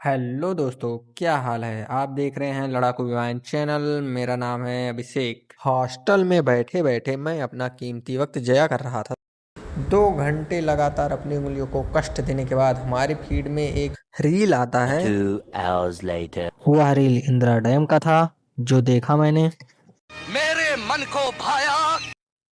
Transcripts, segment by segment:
Hello दोस्तों, क्या हाल है। आप देख रहे हैं लड़ाकू विमान चैनल। मेरा नाम है अभिषेक। हॉस्टल में बैठे बैठे मैं अपना कीमती वक्त जया कर रहा था। 2 घंटे लगातार अपनी उंगलियों को कष्ट देने के बाद हमारी फीड में एक रील आता है। 2 hours later. वह रील इंदिरा डैम का था, जो देखा मैंने। मेरे मन को भाया।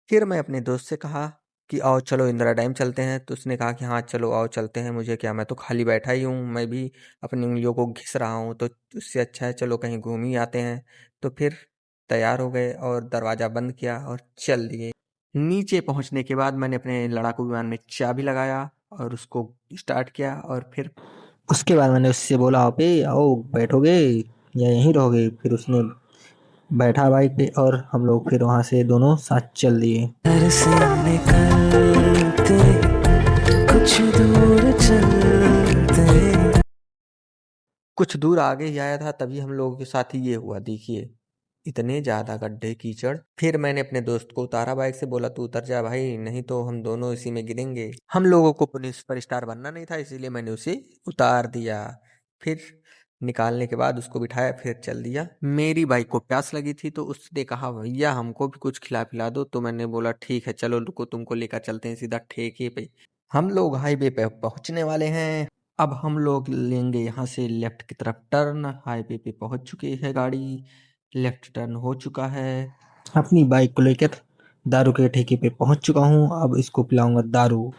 फिर मैं अपने दोस्त से कहा कि आओ चलो इंदिरा डैम चलते हैं। तो उसने कहा कि हाँ चलो आओ चलते हैं। मुझे क्या, मैं तो खाली बैठा ही हूँ, मैं भी अपनी उंगलियों को घिस रहा हूँ, तो उससे अच्छा है चलो कहीं घूम ही आते हैं। तो फिर तैयार हो गए और दरवाज़ा बंद किया और चल दिए। नीचे पहुँचने के बाद मैंने अपने लड़ाकू विमान में चाबी लगाया और उसको स्टार्ट किया। और फिर उसके बाद मैंने उससे बोला अबे आओ, बैठोगे या यहीं रहोगे। फिर उसने बैठा बाइक पे और हम लोग फिर वहाँ से दोनों साथ चल दिए। घर से निकलते कुछ दूर चलते। कुछ दूर आगे ही आया था, तभी हम लोगों के साथ ही ये हुआ। देखिए, इतने ज्यादा गड्ढे कीचड़। फिर मैंने अपने दोस्त को उतारा बाइक से, बोला तू उतर जा भाई, नहीं तो हम दोनों इसी में गिरेंगे। हम लोगों को पुलिस पर स्टार बनना नहीं था, इसीलिए मैंने उसे उतार दिया। फिर निकालने के बाद उसको बिठाया, फिर चल दिया। मेरी बाइक को प्यास लगी थी, तो उसने कहा भैया हमको भी कुछ खिला पिला दो। तो मैंने बोला ठीक है चलो, रुको तुमको लेकर चलते हैं सीधा ठेके पे। हम लोग हाईवे पे पहुंचने वाले हैं। अब हम लोग लेंगे यहाँ से लेफ्ट की तरफ टर्न। हाईवे पे पहुंच चुकी है गाड़ी, लेफ्ट टर्न हो चुका है। अपनी बाइक को लेकर दारू के ठेके पे पहुंच चुका हूँ। अब इसको पिलाऊंगा दारू।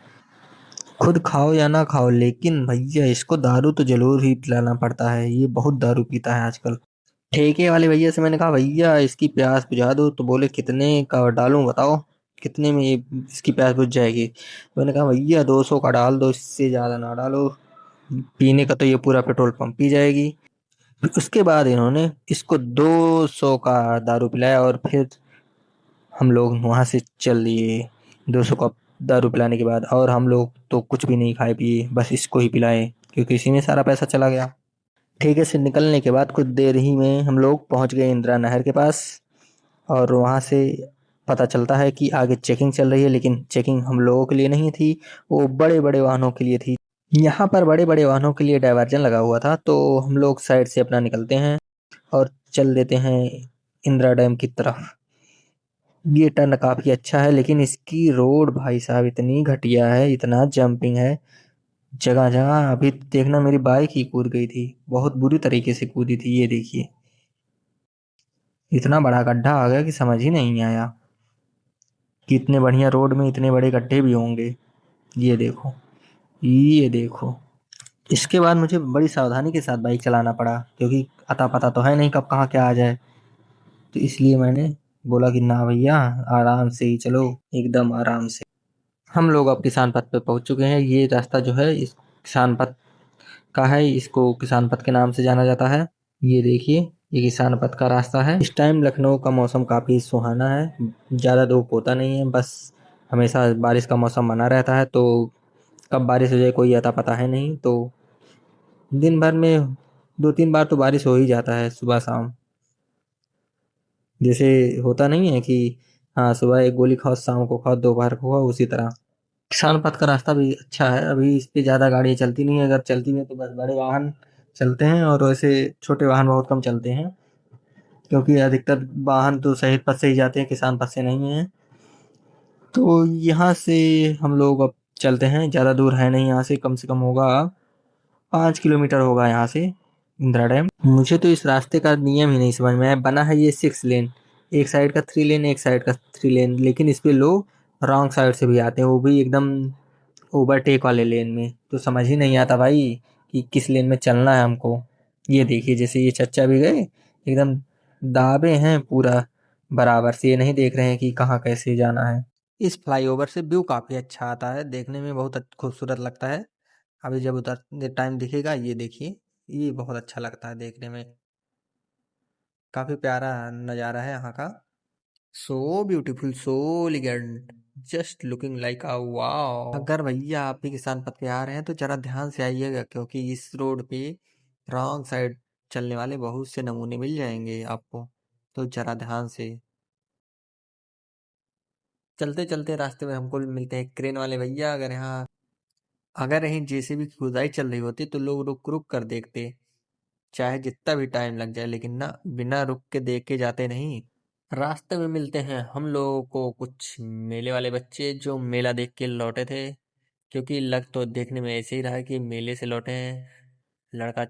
खुद खाओ या ना खाओ, लेकिन भैया इसको दारू तो जरूर ही पिलाना पड़ता है। ये बहुत दारू पीता है आजकल। ठेके वाले भैया से मैंने कहा भैया इसकी प्यास बुझा दो। तो बोले कितने का डालूं बताओ, कितने में ये इसकी प्यास बुझ जाएगी। तो मैंने कहा भैया 200 का डाल दो, इससे ज़्यादा ना डालो, पीने का तो ये पूरा पेट्रोल पंप पी जाएगी। उसके बाद इन्होंने इसको 200 का दारू पिलाया और फिर हम लोग वहां से चल दिए। 200 का दारू पिलाने के बाद और हम लोग तो कुछ भी नहीं खाए पिए, बस इसको ही पिलाए, क्योंकि इसी में सारा पैसा चला गया। ठेके से निकलने के बाद कुछ देर ही में हम लोग पहुंच गए इंदिरा नहर के पास। और वहां से पता चलता है कि आगे चेकिंग चल रही है, लेकिन चेकिंग हम लोगों के लिए नहीं थी, वो बड़े बड़े वाहनों के लिए थी। यहाँ पर बड़े बड़े वाहनों के लिए डायवर्जन लगा हुआ था, तो हम लोग साइड से अपना निकलते हैं और चल देते हैं इंदिरा डैम की तरफ। ये टर्न काफी अच्छा है, लेकिन इसकी रोड भाई साहब इतनी घटिया है, इतना जंपिंग है जगह जगह। अभी देखना मेरी बाइक ही कूद गई थी, बहुत बुरी तरीके से कूदी थी। ये देखिए, इतना बड़ा गड्ढा आ गया कि समझ ही नहीं आया कि इतने बढ़िया रोड में इतने बड़े गड्ढे भी होंगे। ये देखो, ये देखो। इसके बाद मुझे बड़ी सावधानी के साथ बाइक चलाना पड़ा, क्योंकि अता पता तो है नहीं कब कहाँ क्या आ जाए। तो इसलिए मैंने बोला कि ना भैया, आराम से ही चलो, एकदम आराम से। हम लोग अब किसान पथ पे पहुंच चुके हैं। ये रास्ता जो है इस किसान पथ का है, इसको किसान पथ के नाम से जाना जाता है। ये देखिए, ये किसान पथ का रास्ता है। इस टाइम लखनऊ का मौसम काफी सुहाना है, ज्यादा धूप होता नहीं है, बस हमेशा बारिश का मौसम बना रहता है। तो कब बारिश हो जाए कोई अता पता है नहीं। तो दिन भर में 2-3 बार तो बारिश हो ही जाता है, सुबह शाम। जैसे होता नहीं है कि हाँ सुबह एक गोली खाओ, शाम को खाओ, दोपहर को खाओ, उसी तरह। किसान पथ का रास्ता भी अच्छा है। अभी इस पे ज़्यादा गाड़ियाँ चलती नहीं है, अगर चलती हैं तो बस बड़े वाहन चलते हैं, और वैसे छोटे वाहन बहुत कम चलते हैं, क्योंकि अधिकतर वाहन तो शहीद पथ से ही जाते हैं, किसान पथ से नहीं है। तो यहाँ से हम लोग अब चलते हैं, ज़्यादा दूर है नहीं यहाँ से, कम से कम होगा 5 किलोमीटर होगा यहाँ से इंदिरा डैम। मुझे तो इस रास्ते का नियम ही नहीं समझ में आया। बना है ये 6 लेन, एक साइड का 3 लेन, एक साइड का 3 लेन, लेकिन इस पे लोग रॉन्ग साइड से भी आते हैं, वो भी एकदम ओवरटेक वाले लेन में। तो समझ ही नहीं आता भाई कि किस लेन में चलना है हमको। ये देखिए, जैसे ये चच्चा भी गए एकदम दाबे हैं पूरा बराबर से, ये नहीं देख रहे हैं कि कहाँ कैसे जाना है। इस फ्लाईओवर से व्यू काफी अच्छा आता है, देखने में बहुत खूबसूरत लगता है। अभी जब उतरते टाइम दिखेगा, ये देखिए, ये बहुत अच्छा लगता है देखने में। काफी प्यारा नज़ारा है यहाँ का। So beautiful, so elegant, just looking like a wow. अगर भैया आप भी किसान पथ पे आ रहे हैं तो जरा ध्यान से आइएगा, क्योंकि इस रोड पे रॉन्ग साइड चलने वाले बहुत से नमूने मिल जाएंगे आपको, तो जरा ध्यान से। चलते चलते रास्ते में हमको भी मिलते हैं क्रेन वाले भैया। अगर यहाँ अगर यहीं जेसीबी की खुदाई चल रही होती तो लोग रुक रुक कर देखते, चाहे जितना भी टाइम लग जाए, लेकिन ना, बिना रुक के देख के जाते नहीं। रास्ते में मिलते हैं हम लोगों को कुछ मेले वाले बच्चे जो मेला देख के लौटे थे, क्योंकि लग तो देखने में ऐसे ही रहा है कि मेले से लौटे हैं। लड़का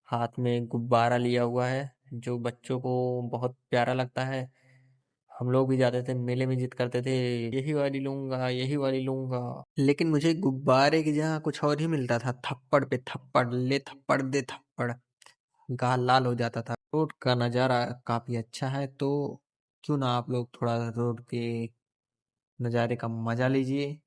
हाथ में गुब्बारा लिया हुआ है जो बच्चों को बहुत प्यारा लगता है। हम लोग भी जाते थे मेले में, जिद करते थे यही वाली लूंगा, यही वाली लूंगा, लेकिन मुझे गुब्बारे की जगह कुछ और ही मिलता था। थप्पड़ पे थप्पड़, ले थप्पड़ दे थप्पड़, गाल लाल हो जाता था। रोड का नज़ारा काफी अच्छा है, तो क्यों ना आप लोग थोड़ा रोड के नज़ारे का मजा लीजिए।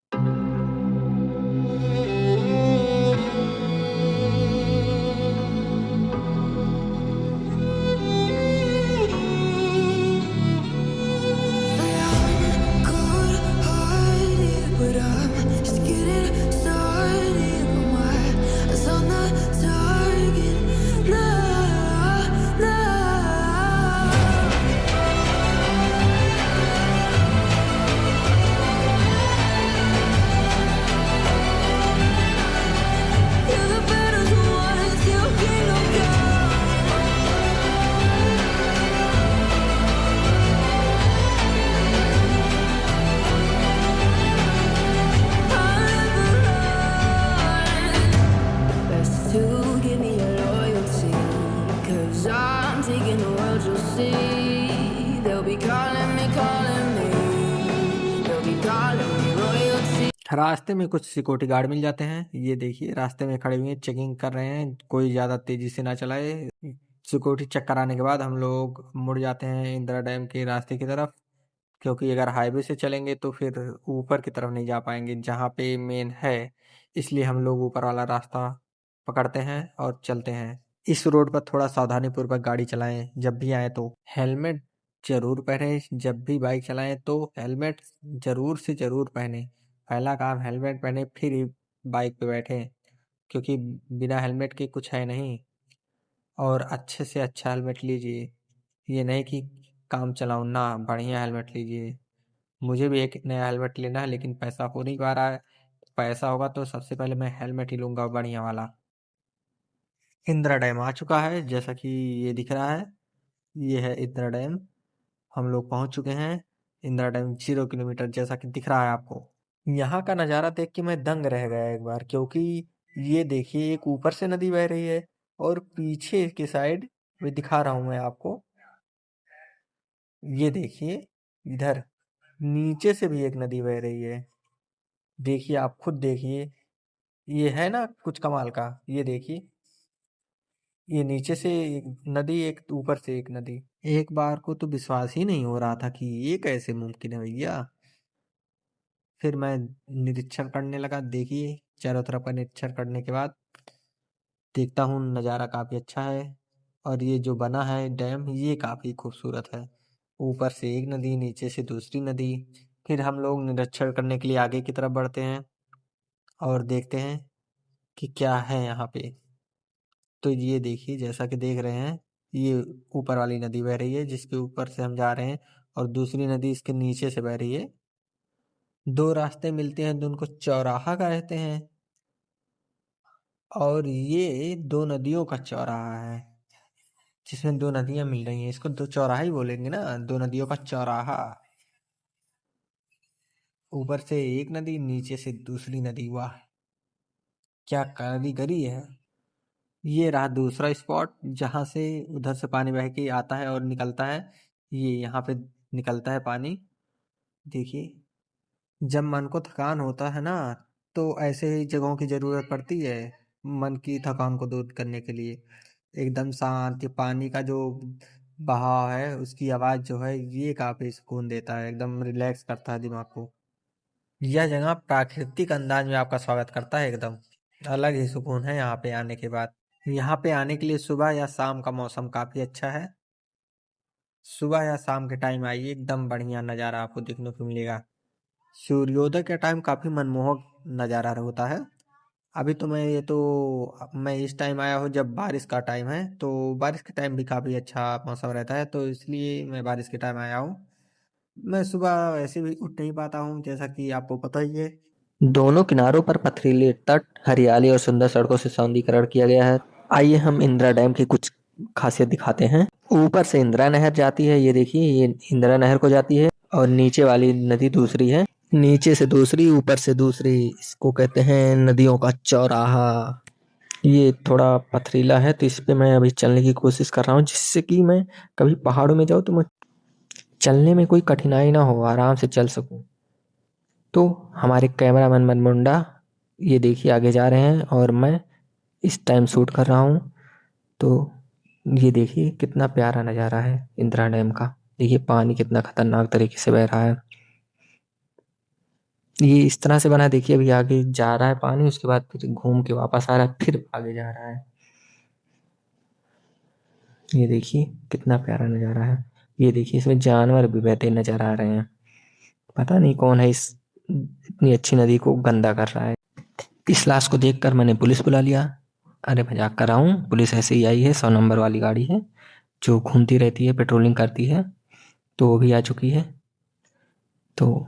But I'm just getting started. Put my eyes on the target. Nah, nah. You're the battles won, still kingdom come. Best to give me your loyalty, 'cause I'm taking the world, you'll see. They'll be calling me, they'll be calling me royalty. रास्ते में कुछ security guard मिल जाते हैं। ये देखिए रास्ते में खड़े हुए चेकिंग कर रहे हैं, कोई ज़्यादा तेज़ी से ना चलाए। सिक्योरिटी चेक कराने के बाद हम लोग मुड़ जाते हैं इंदिरा डैम के रास्ते की तरफ, क्योंकि अगर हाईवे से चलेंगे तो फिर ऊपर की तरफ नहीं जा पाएंगे जहाँ पे मेन है। इसलिए हम लोग ऊपर वाला रास्ता पकड़ते हैं और चलते हैं। इस रोड पर थोड़ा सावधानी पूर्वक गाड़ी चलाएं। जब भी आए तो हेलमेट जरूर पहने। जब भी बाइक चलाएं तो हेलमेट जरूर से जरूर पहने। पहला काम हेलमेट पहने, फिर ही बाइक पे बैठे, क्योंकि बिना हेलमेट के कुछ है नहीं। और अच्छे से अच्छा हेलमेट लीजिए, ये नहीं कि काम चलाओ ना, बढ़िया हेलमेट लीजिए। मुझे भी एक नया हेलमेट लेना है, लेकिन पैसा हो नहीं पा रहा है। पैसा होगा तो सबसे पहले मैं हेलमेट ही लूंगा, बढ़िया वाला। इंदिरा डैम आ चुका है, जैसा कि ये दिख रहा है। ये है इंदिरा डैम, हम लोग पहुंच चुके हैं। इंदिरा डैम 0 किलोमीटर जैसा कि दिख रहा है आपको। यहाँ का नज़ारा देख के मैं दंग रह गया एक बार, क्योंकि ये देखिए एक ऊपर से नदी बह रही है और पीछे की साइड में दिखा रहा हूँ मैं आपको। ये देखिए इधर नीचे से भी एक नदी बह रही है। देखिए, आप खुद देखिए, ये है ना कुछ कमाल का। ये देखिए, ये नीचे से एक नदी, एक ऊपर से एक नदी। एक बार को तो विश्वास ही नहीं हो रहा था कि ये कैसे मुमकिन है भैया। फिर मैं निरीक्षण करने लगा। देखिए, चारों तरफ का निरीक्षण करने के बाद देखता हूँ नज़ारा काफ़ी अच्छा है। और ये जो बना है डैम, ये काफ़ी खूबसूरत है। ऊपर से एक नदी, नीचे से दूसरी नदी। फिर हम लोग निरीक्षण करने के लिए आगे की तरफ बढ़ते हैं और देखते हैं कि क्या है यहाँ पे। तो ये देखिए, जैसा कि देख रहे हैं, ये ऊपर वाली नदी बह रही है जिसके ऊपर से हम जा रहे हैं, और दूसरी नदी इसके नीचे से बह रही है। दो रास्ते मिलते हैं, दोनों को चौराहा कहते हैं। और ये दो नदियों का चौराहा है, जिसमें दो नदियां मिल रही हैं। इसको दो चौराहा ही बोलेंगे ना, दो नदियों का चौराहा। ऊपर से एक नदी, नीचे से दूसरी नदी। वाह, क्या कारीगरी है। ये रहा दूसरा स्पॉट जहाँ से उधर से पानी बह के आता है और निकलता है। ये यहाँ पे निकलता है पानी। देखिए, जब मन को थकान होता है ना, तो ऐसे ही जगहों की ज़रूरत पड़ती है मन की थकान को दूर करने के लिए। एकदम शांत, ये पानी का जो बहाव है, उसकी आवाज़ जो है, ये काफ़ी सुकून देता है, एकदम रिलैक्स करता है दिमाग को। यह जगह प्राकृतिक अंदाज में आपका स्वागत करता है। एकदम अलग ही सुकून है यहाँ पे आने के बाद। यहाँ पे आने के लिए सुबह या शाम का मौसम काफ़ी अच्छा है। सुबह या शाम के टाइम आइए, एकदम बढ़िया नज़ारा आपको देखने को मिलेगा। सूर्योदय के टाइम काफ़ी मनमोहक नज़ारा होता है। अभी तो मैं इस टाइम आया हूँ जब बारिश का टाइम है, तो बारिश के टाइम भी काफ़ी अच्छा मौसम रहता है, तो इसलिए मैं बारिश के टाइम आया हूँ। मैं सुबह वैसे भी उठ नहीं पाता हूँ, जैसा कि आपको पता ही है। दोनों किनारों पर पथरीले तट, हरियाली और सुंदर सड़कों से सौंदर्यीकरण किया गया है। आइए हम इंदिरा डैम की कुछ खासियत दिखाते हैं। ऊपर से इंदिरा नहर जाती है, ये देखिए, ये इंदिरा नहर को जाती है और नीचे वाली नदी दूसरी है, नीचे से दूसरी, ऊपर से दूसरी। इसको कहते हैं नदियों का चौराहा। ये थोड़ा पथरीला है तो इस पे मैं अभी चलने की कोशिश कर रहा हूँ, जिससे कि मैं कभी पहाड़ों में जाऊँ तो मैं चलने में कोई कठिनाई ना हो, आराम से चल सकूं। तो हमारे कैमरामैन मनमुंडा ये देखिए आगे जा रहे हैं और मैं इस टाइम शूट कर रहा हूँ। तो ये देखिए कितना प्यारा नज़ारा है इंदिरा डैम का। देखिए पानी कितना खतरनाक तरीके से बह रहा है। ये इस तरह से बना है, देखिए अभी आगे जा रहा है पानी, उसके बाद फिर घूम के वापस आ रहा है, फिर आगे जा रहा है। ये देखिए कितना प्यारा नज़ारा है। ये देखिए इसमें जानवर भी बहते नजर आ रहे हैं। पता नहीं कौन है इस इतनी अच्छी नदी को गंदा कर रहा है। इस लाश को देखकर मैंने पुलिस बुला लिया। अरे मजाक कर रहा हूँ, पुलिस ऐसे ही आई है, 100 नंबर वाली गाड़ी है जो घूमती रहती है, पेट्रोलिंग करती है, तो वो भी आ चुकी है। तो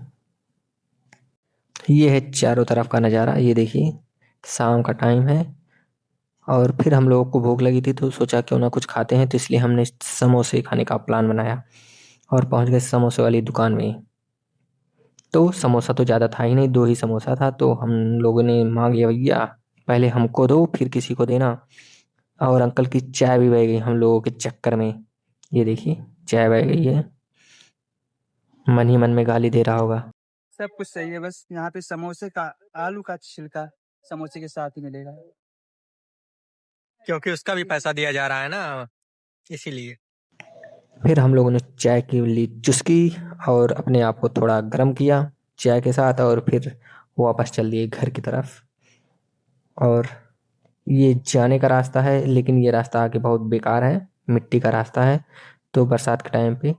ये है चारों तरफ का नज़ारा। ये देखिए शाम का टाइम है और फिर हम लोगों को भूख लगी थी तो सोचा क्यों ना कुछ खाते हैं, तो इसलिए हमने समोसे खाने का प्लान बनाया और पहुंच गए समोसे वाली दुकान में। तो समोसा तो ज़्यादा था ही नहीं, 2 ही समोसा था, तो हम लोगों ने मांग लिया, भैया पहले हमको दो फिर किसी को देना। और अंकल की चाय भी बह गई हम लोगों के चक्कर में। ये देखिए चाय बह गई है, मन ही मन में गाली दे रहा होगा। सब कुछ सही है, बस यहाँ पे समोसे का आलू का छिलका समोसे के साथ ही मिलेगा। क्योंकि उसका भी पैसा दिया जा रहा है ना, इसीलिए। फिर हम लोगों ने चाय की ली चुस्की और अपने आप को थोड़ा गर्म किया चाय के साथ और फिर वापस चल दिए घर की तरफ। और ये जाने का रास्ता है, लेकिन ये रास्ता आगे बहुत बेकार है, मिट्टी का रास्ता है। तो बरसात के टाइम पे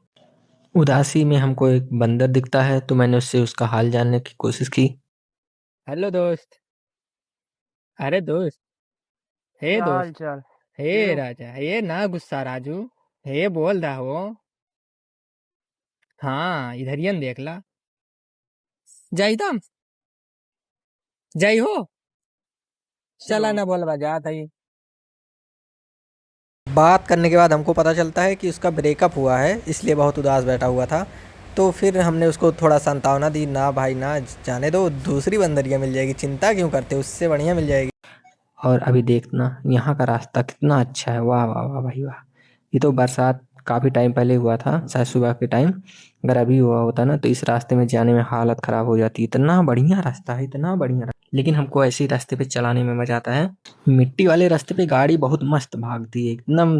उदासी में हमको एक बंदर दिखता है, तो मैंने उससे उसका हाल जानने की कोशिश की। हेलो दोस्त। अरे दोस्त। हे क्या हाल दोस्त। चाल? हे राजा, हे ना गुस्सा राजू, हे बोल रहा हो। हाँ इधर ही देख ला। जय तम जय हो। चला ना बोल बजा था ये। बात करने के बाद हमको पता चलता है कि उसका ब्रेकअप हुआ है, इसलिए बहुत उदास बैठा हुआ था। तो फिर हमने उसको थोड़ा सांत्वना दी, ना भाई ना, जाने दो, दूसरी बंदरिया मिल जाएगी, चिंता क्यों करते, उससे बढ़िया मिल जाएगी। और अभी देखना यहाँ का रास्ता कितना अच्छा है, वाह वाह वाह भाई वाह। ये तो बरसात काफ़ी टाइम पहले हुआ था, शायद सुबह के टाइम। अगर अभी हुआ होता ना तो इस रास्ते में जाने में हालत ख़राब हो जाती। इतना बढ़िया रास्ता है, इतना बढ़िया रास्ता। लेकिन हमको ऐसे ही रास्ते पे चलाने में मज़ा आता है। मिट्टी वाले रास्ते पे गाड़ी बहुत मस्त भागती है, एकदम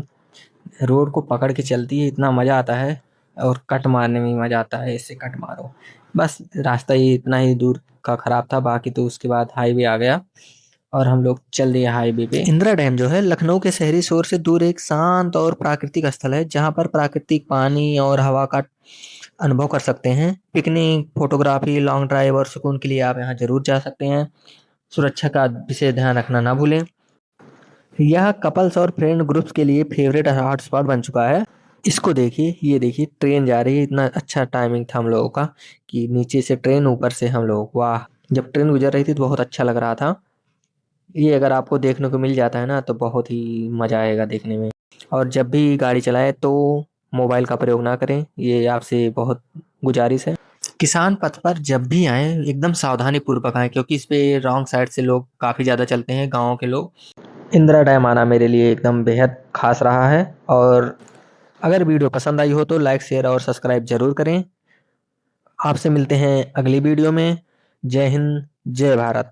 रोड को पकड़ के चलती है, इतना मज़ा आता है। और कट मारने में मज़ा आता है, ऐसे कट मारो। बस रास्ता ये इतना ही दूर का ख़राब था, बाकी तो उसके बाद हाईवे आ गया और हम लोग चल दिए हाईवे पे। इंदिरा डैम जो है लखनऊ के शहरी शोर से दूर एक शांत और प्राकृतिक स्थल है, जहाँ पर प्राकृतिक पानी और हवा का अनुभव कर सकते हैं। पिकनिक, फोटोग्राफी, लॉन्ग ड्राइव और सुकून के लिए आप यहाँ जरूर जा सकते हैं। सुरक्षा का विशेष ध्यान रखना ना भूलें। यह कपल्स और फ्रेंड ग्रुप्स के लिए फेवरेट हॉटस्पॉट बन चुका है। इसको देखिए, ये देखिए ट्रेन जा रही है, इतना अच्छा टाइमिंग था हम लोगों का कि नीचे से ट्रेन, ऊपर से हम लोग, वाह। जब ट्रेन गुजर रही थी तो बहुत अच्छा लग रहा था। ये अगर आपको देखने को मिल जाता है ना तो बहुत ही मज़ा आएगा देखने में। और जब भी गाड़ी चलाए तो मोबाइल का प्रयोग ना करें, ये आपसे बहुत गुजारिश है। किसान पथ पर जब भी आए एकदम सावधानी पूर्वक आए, क्योंकि इस पे रॉन्ग साइड से लोग काफ़ी ज़्यादा चलते हैं, गाँव के लोग। इंदिरा डैम आना मेरे लिए एकदम बेहद खास रहा है। और अगर वीडियो पसंद आई हो तो लाइक, शेयर और सब्सक्राइब जरूर करें। आपसे मिलते हैं अगली वीडियो में। जय हिंद, जय भारत।